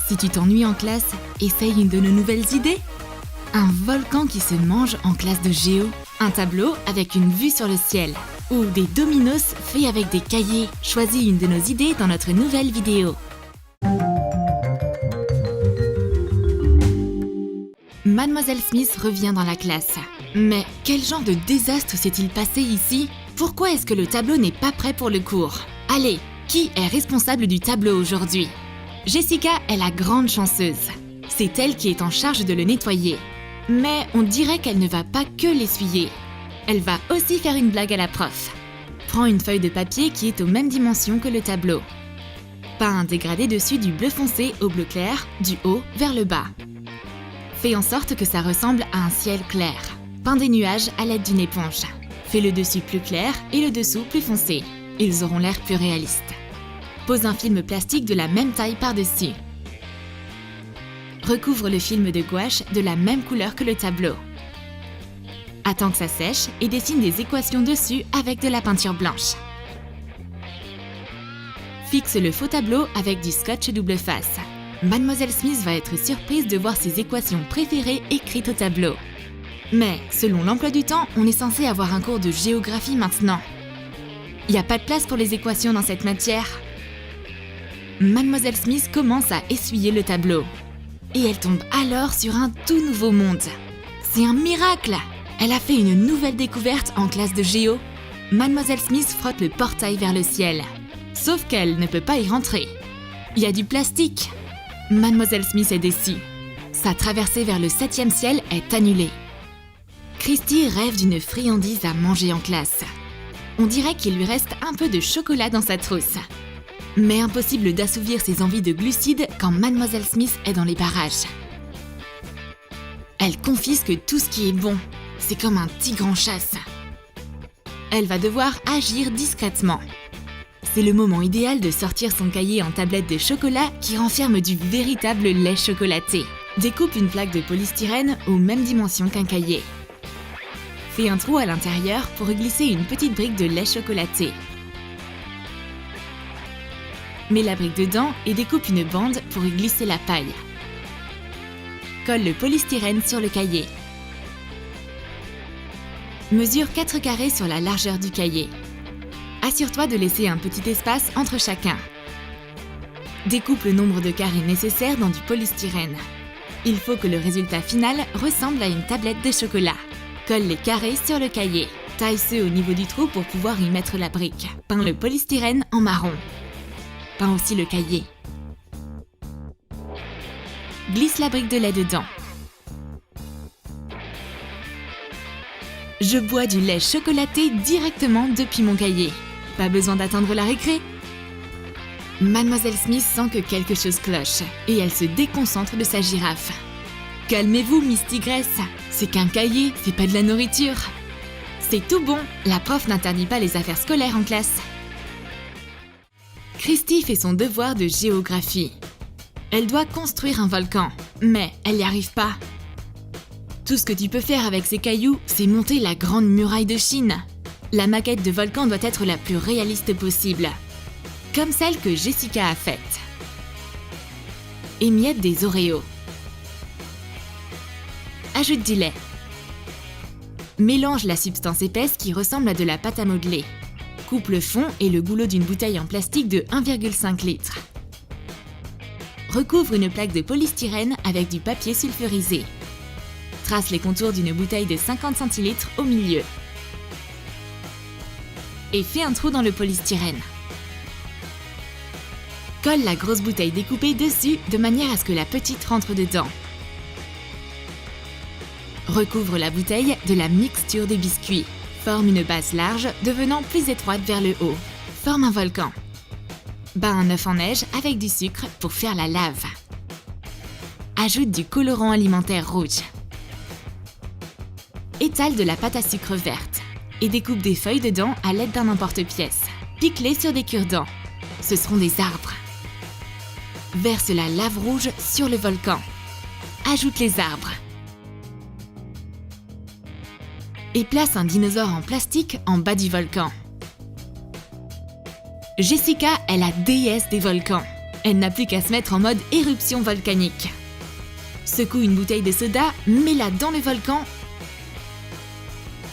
Si tu t'ennuies en classe, essaye une de nos nouvelles idées. Un volcan qui se mange en classe de géo, un tableau avec une vue sur le ciel, ou des dominos faits avec des cahiers. Choisis une de nos idées dans notre nouvelle vidéo. Mademoiselle Smith revient dans la classe. Mais quel genre de désastre s'est-il passé ici? Pourquoi est-ce que le tableau n'est pas prêt pour le cours? Allez, qui est responsable du tableau aujourd'hui? Jessica est la grande chanceuse. C'est elle qui est en charge de le nettoyer. Mais on dirait qu'elle ne va pas que l'essuyer. Elle va aussi faire une blague à la prof. Prends une feuille de papier qui est aux mêmes dimensions que le tableau. Peins un dégradé dessus du bleu foncé au bleu clair, du haut vers le bas. Fais en sorte que ça ressemble à un ciel clair. Peins des nuages à l'aide d'une éponge. Fais le dessus plus clair et le dessous plus foncé. Ils auront l'air plus réalistes. Pose un film plastique de la même taille par-dessus. Recouvre le film de gouache de la même couleur que le tableau. Attends que ça sèche et dessine des équations dessus avec de la peinture blanche. Fixe le faux tableau avec du scotch double face. Mademoiselle Smith va être surprise de voir ses équations préférées écrites au tableau. Mais, selon l'emploi du temps, on est censé avoir un cours de géographie maintenant. Il n'y a pas de place pour les équations dans cette matière. Mademoiselle Smith commence à essuyer le tableau. Et elle tombe alors sur un tout nouveau monde. C'est un miracle! Elle a fait une nouvelle découverte en classe de géo. Mademoiselle Smith frotte le portail vers le ciel. Sauf qu'elle ne peut pas y rentrer. Il y a du plastique. Mademoiselle Smith est déçue. Sa traversée vers le 7e ciel est annulée. Christy rêve d'une friandise à manger en classe. On dirait qu'il lui reste un peu de chocolat dans sa trousse. Mais impossible d'assouvir ses envies de glucides quand Mademoiselle Smith est dans les barrages. Elle confisque tout ce qui est bon. C'est comme un tigre en chasse. Elle va devoir agir discrètement. C'est le moment idéal de sortir son cahier en tablette de chocolat qui renferme du véritable lait chocolaté. Découpe une plaque de polystyrène aux mêmes dimensions qu'un cahier. Fais un trou à l'intérieur pour y glisser une petite brique de lait chocolaté. Mets la brique dedans et découpe une bande pour y glisser la paille. Colle le polystyrène sur le cahier. Mesure 4 carrés sur la largeur du cahier. Assure-toi de laisser un petit espace entre chacun. Découpe le nombre de carrés nécessaires dans du polystyrène. Il faut que le résultat final ressemble à une tablette de chocolat. Colle les carrés sur le cahier. Taille ceux au niveau du trou pour pouvoir y mettre la brique. Peins le polystyrène en marron. Peins aussi le cahier. Glisse la brique de lait dedans. Je bois du lait chocolaté directement depuis mon cahier. Pas besoin d'attendre la récré. Mademoiselle Smith sent que quelque chose cloche et elle se déconcentre de sa girafe. Calmez-vous, Miss Tigresse. C'est qu'un cahier, c'est pas de la nourriture. C'est tout bon, la prof n'interdit pas les affaires scolaires en classe. Christy fait son devoir de géographie. Elle doit construire un volcan, mais elle n'y arrive pas. Tout ce que tu peux faire avec ces cailloux, c'est monter la grande muraille de Chine. La maquette de volcan doit être la plus réaliste possible, comme celle que Jessica a faite. Émiette des Oreos. Ajoute du lait. Mélange la substance épaisse qui ressemble à de la pâte à modeler. Coupe le fond et le goulot d'une bouteille en plastique de 1,5 litre. Recouvre une plaque de polystyrène avec du papier sulfurisé. Trace les contours d'une bouteille de 50 centilitres au milieu. Et fais un trou dans le polystyrène. Colle la grosse bouteille découpée dessus de manière à ce que la petite rentre dedans. Recouvre la bouteille de la mixture des biscuits. Forme une base large devenant plus étroite vers le haut. Forme un volcan. Bats un œuf en neige avec du sucre pour faire la lave. Ajoute du colorant alimentaire rouge. Étale de la pâte à sucre verte et découpe des feuilles dedans à l'aide d'un emporte-pièce. Pique-les sur des cure-dents. Ce seront des arbres. Verse la lave rouge sur le volcan. Ajoute les arbres. et place un dinosaure en plastique en bas du volcan. Jessica est la déesse des volcans. Elle n'a plus qu'à se mettre en mode éruption volcanique. Secoue une bouteille de soda, mets-la dans le volcan,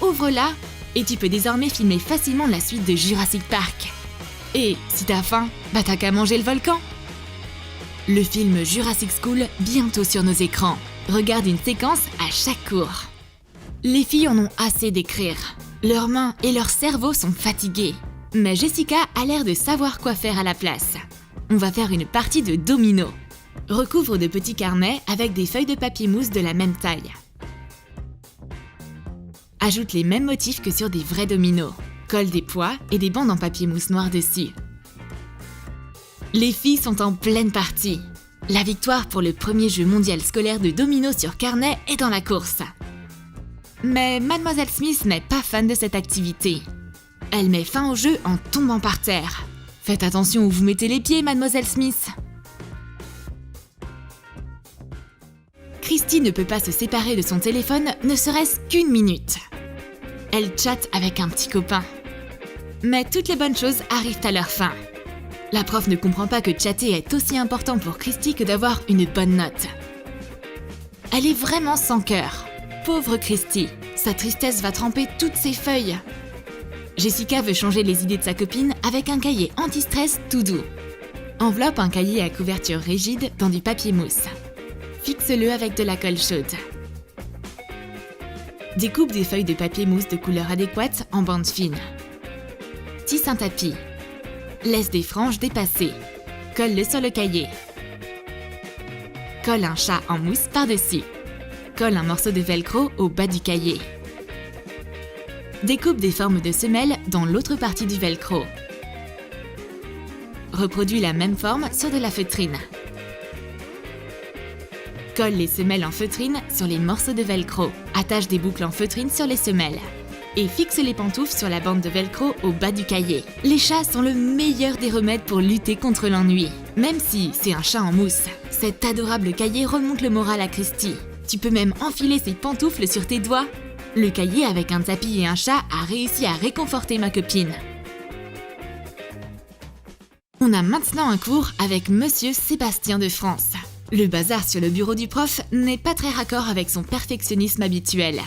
ouvre-la et tu peux désormais filmer facilement la suite de Jurassic Park. Et si t'as faim, bah t'as qu'à manger le volcan. Le film Jurassic School, bientôt sur nos écrans. Regarde une séquence à chaque cours. Les filles en ont assez d'écrire. Leurs mains et leur cerveau sont fatigués. Mais Jessica a l'air de savoir quoi faire à la place. On va faire une partie de domino. Recouvre de petits carnets avec des feuilles de papier mousse de la même taille. Ajoute les mêmes motifs que sur des vrais dominos. Colle des poids et des bandes en papier mousse noir dessus. Les filles sont en pleine partie. La victoire pour le premier jeu mondial scolaire de domino sur carnet est dans la course. Mais Mademoiselle Smith n'est pas fan de cette activité. Elle met fin au jeu en tombant par terre. Faites attention où vous mettez les pieds, Mademoiselle Smith. Christy ne peut pas se séparer de son téléphone, ne serait-ce qu'une minute. Elle chatte avec un petit copain. Mais toutes les bonnes choses arrivent à leur fin. La prof ne comprend pas que chatter est aussi important pour Christy que d'avoir une bonne note. Elle est vraiment sans cœur. Pauvre Christy, sa tristesse va tremper toutes ses feuilles. Jessica veut changer les idées de sa copine avec un cahier anti-stress tout doux. Enveloppe un cahier à couverture rigide dans du papier mousse. Fixe-le avec de la colle chaude. Découpe des feuilles de papier mousse de couleur adéquate en bandes fines. Tisse un tapis. Laisse des franges dépassées. Colle-le sur le cahier. Colle un chat en mousse par-dessus. Colle un morceau de velcro au bas du cahier. Découpe des formes de semelles dans l'autre partie du velcro. Reproduis la même forme sur de la feutrine. Colle les semelles en feutrine sur les morceaux de velcro. Attache des boucles en feutrine sur les semelles. Et fixe les pantoufles sur la bande de velcro au bas du cahier. Les chats sont le meilleur des remèdes pour lutter contre l'ennui. Même si c'est un chat en mousse, cet adorable cahier remonte le moral à Christy. Tu peux même enfiler ses pantoufles sur tes doigts. Le cahier avec un tapis et un chat a réussi à réconforter ma copine. On a maintenant un cours avec Monsieur Sébastien de France. Le bazar sur le bureau du prof n'est pas très raccord avec son perfectionnisme habituel.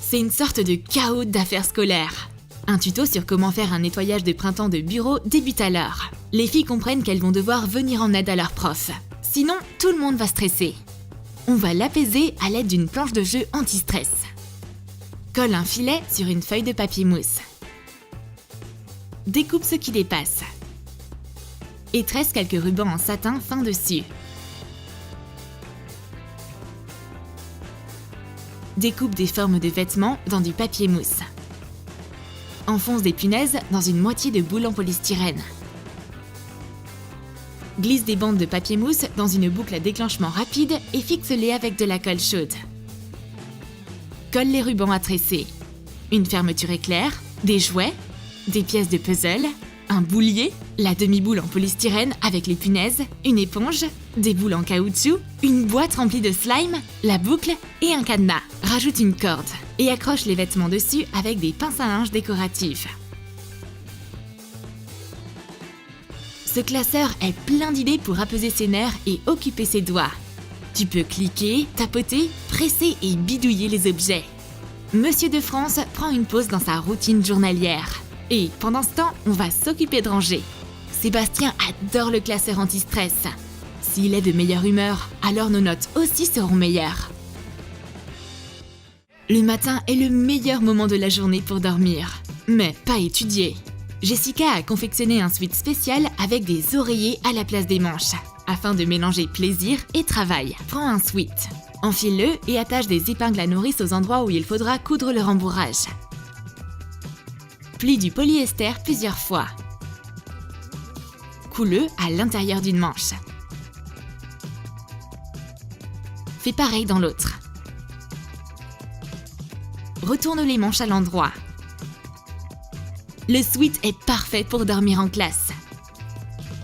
C'est une sorte de chaos d'affaires scolaires. Un tuto sur comment faire un nettoyage de printemps de bureau débute alors. Les filles comprennent qu'elles vont devoir venir en aide à leur prof. Sinon, tout le monde va stresser. On va l'apaiser à l'aide d'une planche de jeu anti-stress. Colle un filet sur une feuille de papier mousse. Découpe ce qui dépasse. Et tresse quelques rubans en satin fin dessus. Découpe des formes de vêtements dans du papier mousse. Enfonce des punaises dans une moitié de boule en polystyrène. Glisse des bandes de papier mousse dans une boucle à déclenchement rapide et fixe-les avec de la colle chaude. Colle les rubans à tresser. Une fermeture éclair, des jouets, des pièces de puzzle, un boulier, la demi-boule en polystyrène avec les punaises, une éponge, des boules en caoutchouc, une boîte remplie de slime, la boucle et un cadenas. Rajoute une corde et accroche les vêtements dessus avec des pinces à linge décoratifs. Ce classeur est plein d'idées pour apaiser ses nerfs et occuper ses doigts. Tu peux cliquer, tapoter, presser et bidouiller les objets. Monsieur de France prend une pause dans sa routine journalière. Et pendant ce temps, on va s'occuper de ranger. Sébastien adore le classeur anti-stress. S'il est de meilleure humeur, alors nos notes aussi seront meilleures. Le matin est le meilleur moment de la journée pour dormir, mais pas étudier. Jessica a confectionné un sweat spécial avec des oreillers à la place des manches, afin de mélanger plaisir et travail. Prends un sweat, enfile-le et attache des épingles à nourrice aux endroits où il faudra coudre le rembourrage. Plie du polyester plusieurs fois. Coule-le à l'intérieur d'une manche. Fais pareil dans l'autre. Retourne les manches à l'endroit. Le sweat est parfait pour dormir en classe.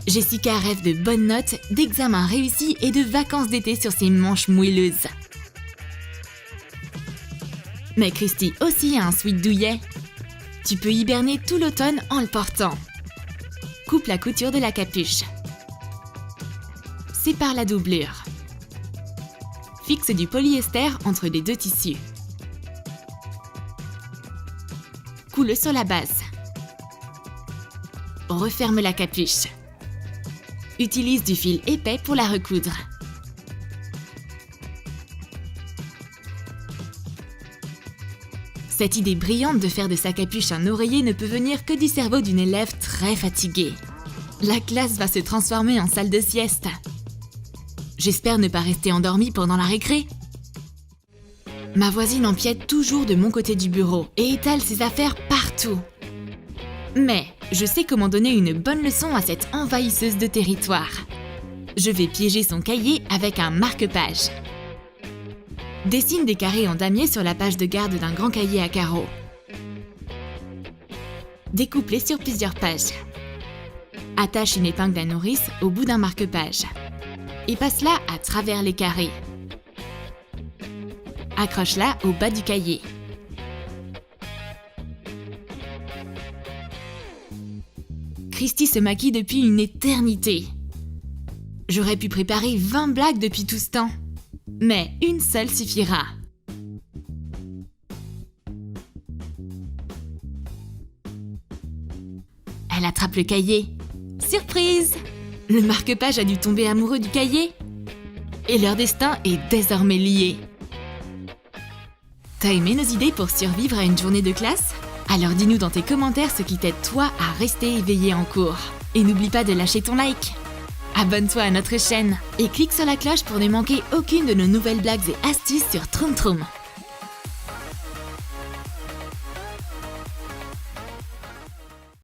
Jessica rêve de bonnes notes, d'examens réussis et de vacances d'été sur ses manches moelleuses. Mais Christy aussi a un sweat douillet. Tu peux hiberner tout l'automne en le portant. Coupe la couture de la capuche. Sépare la doublure. Fixe du polyester entre les deux tissus. Coule sur la base. Referme la capuche. Utilise du fil épais pour la recoudre. Cette idée brillante de faire de sa capuche un oreiller ne peut venir que du cerveau d'une élève très fatiguée. La classe va se transformer en salle de sieste. J'espère ne pas rester endormie pendant la récré. Ma voisine empiète toujours de mon côté du bureau et étale ses affaires partout. Mais je sais comment donner une bonne leçon à cette envahisseuse de territoire. Je vais piéger son cahier avec un marque-page. Dessine des carrés en damier sur la page de garde d'un grand cahier à carreaux. Découpe-les sur plusieurs pages. Attache une épingle à nourrice au bout d'un marque-page et passe-la à travers les carrés. Accroche-la au bas du cahier. Christy se maquille depuis une éternité. J'aurais pu préparer 20 blagues depuis tout ce temps. Mais une seule suffira. Elle attrape le cahier. Surprise! Le marque-page a dû tomber amoureux du cahier. Et leur destin est désormais lié. T'as aimé nos idées pour survivre à une journée de classe? Alors dis-nous dans tes commentaires ce qui t'aide toi à rester éveillé en cours. Et n'oublie pas de lâcher ton like. Abonne-toi à notre chaîne et clique sur la cloche pour ne manquer aucune de nos nouvelles blagues et astuces sur Troom Troom.